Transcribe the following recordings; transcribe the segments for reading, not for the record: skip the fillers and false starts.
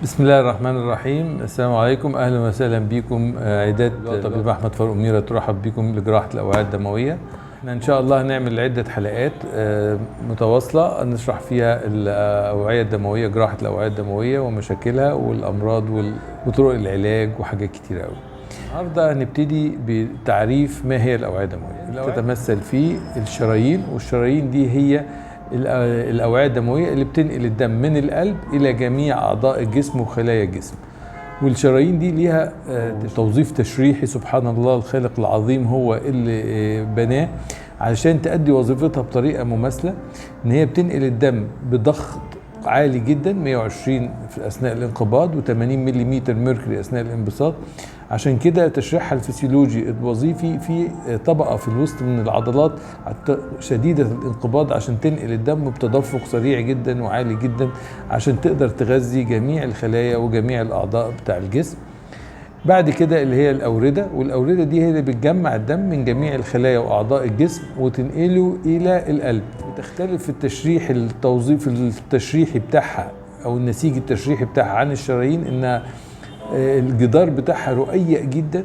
بسم الله الرحمن الرحيم. السلام عليكم، اهلا وسهلا بكم. عيادات طبيب احمد فاروق منيره ترحب بكم لجراحه الاوعيه الدمويه. احنا ان شاء الله هنعمل عده حلقات متواصله نشرح فيها الاوعيه الدمويه، جراحه الاوعيه الدمويه ومشاكلها والامراض وطرق العلاج وحاجات كتير قوي. النهارده هنبتدي بتعريف ما هي الاوعيه الدمويه. تتمثل في الشرايين، والشرايين دي هي الأوعية الدموية اللي بتنقل الدم من القلب إلى جميع أعضاء الجسم وخلايا الجسم. والشرايين دي ليها توظيف تشريحي، سبحان الله الخالق العظيم هو اللي بناه علشان تأدي وظيفتها بطريقة مماثلة، إن هي بتنقل الدم بضغط عالي جدا 120 في أثناء الانقباض و80 ملم ميركوري أثناء الانبساط. عشان كده تشريحها الفسيولوجي الوظيفي في طبقة في الوسط من العضلات شديدة الانقباض عشان تنقل الدم بتدفق سريع جدا وعالي جدا عشان تقدر تغذي جميع الخلايا وجميع الأعضاء بتاع الجسم. بعد كده اللي هي الأوردة، والأوردة دي هي اللي بتجمع الدم من جميع الخلايا وأعضاء الجسم وتنقله إلى القلب. بتختلف في التشريح التوظيف التشريحي بتاعها أو النسيج التشريحي بتاعها عن الشرايين، إنها الجدار بتاعها رقيق جدا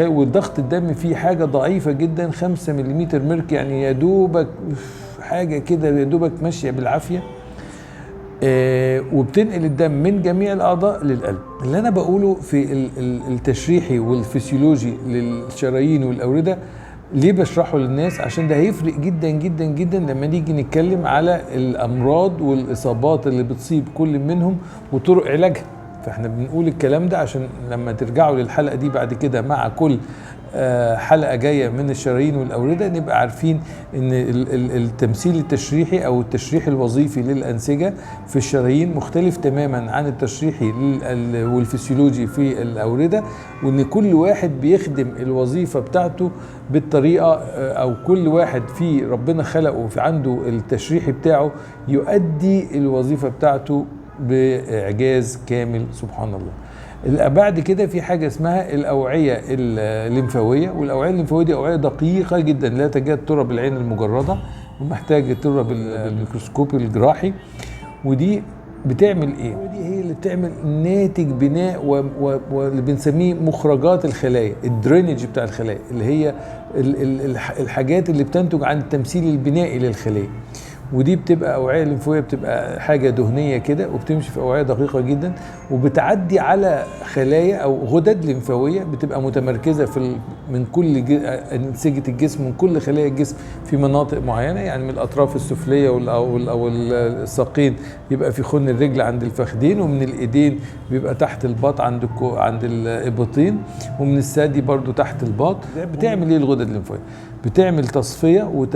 وضغط الدم فيه حاجة ضعيفة جدا 5 ملم ميرك، يعني يا دوبك حاجة كده يا دوبك ماشية بالعافية. وبتنقل الدم من جميع الأعضاء للقلب. اللي أنا بقوله في التشريحي والفسيولوجي للشرايين والأوردة ليه بشرحه للناس؟ عشان ده هيفرق جدا جدا جدا لما نيجي نتكلم على الأمراض والإصابات اللي بتصيب كل منهم وطرق علاجها. فاحنا بنقول الكلام ده عشان لما ترجعوا للحلقة دي بعد كده مع كل حلقة جاية من الشرايين والأوردة نبقى عارفين ان التمثيل التشريحي او التشريح الوظيفي للأنسجة في الشرايين مختلف تماما عن التشريحي والفسيولوجي في الأوردة، وان كل واحد بيخدم الوظيفة بتاعته بالطريقة، او كل واحد في ربنا خلقه في عنده التشريحي بتاعه يؤدي الوظيفة بتاعته بإعجاز كامل سبحان الله. بعد كده في حاجة اسمها الأوعية الليمفاوية، والأوعية الليمفاوية دي أوعية دقيقة جدا لا تكاد ترى بالعين المجردة ومحتاجة ترى بالميكروسكوب الجراحي. ودي بتعمل ايه؟ ودي هي اللي بتعمل ناتج بناء واللي بنسميه مخرجات الخلايا، الدرينج بتاع الخلايا، اللي هي الحاجات اللي بتنتج عن التمثيل البنائي للخلية. ودي بتبقى أوعية ليمفاوية، بتبقى حاجة دهنية كده وبتمشي في أوعية دقيقة جدا وبتعدي على خلايا أو غدد ليمفاوية بتبقى متمركزة من كل أنسجة الجسم، من كل خلايا الجسم في مناطق معينة، يعني من الأطراف السفلية أو الساقين يبقى في خن الرجل عند الفخذين، ومن الإيدين بيبقى تحت الباط عند الإبطين، ومن الثدي برضو تحت الباط. بتعمل إيه الغدد الليمفاوية؟ بتعمل تصفية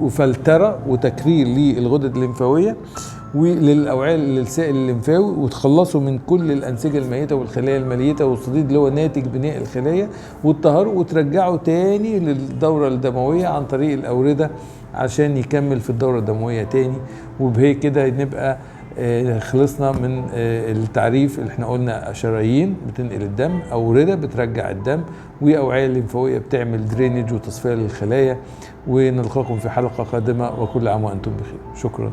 وفلترة وتكرير للغدد الليمفاوية وللأوعية للسائل الليمفاوي، وتخلصوا من كل الأنسجة الميتة والخلايا الميتة والصديد اللي هو ناتج بناء الخلايا، والطهر وترجعوا تاني للدورة الدموية عن طريق الأوردة عشان يكمل في الدورة الدموية تاني. وبهي كده نبقى خلصنا من التعريف اللي احنا قلنا: شرايين بتنقل الدم، أوردة بترجع الدم، وأوعية الليمفاوية بتعمل درينج وتصفية للخلايا. ونلقاكم في حلقة قادمة، وكل عام وأنتم بخير. شكرا.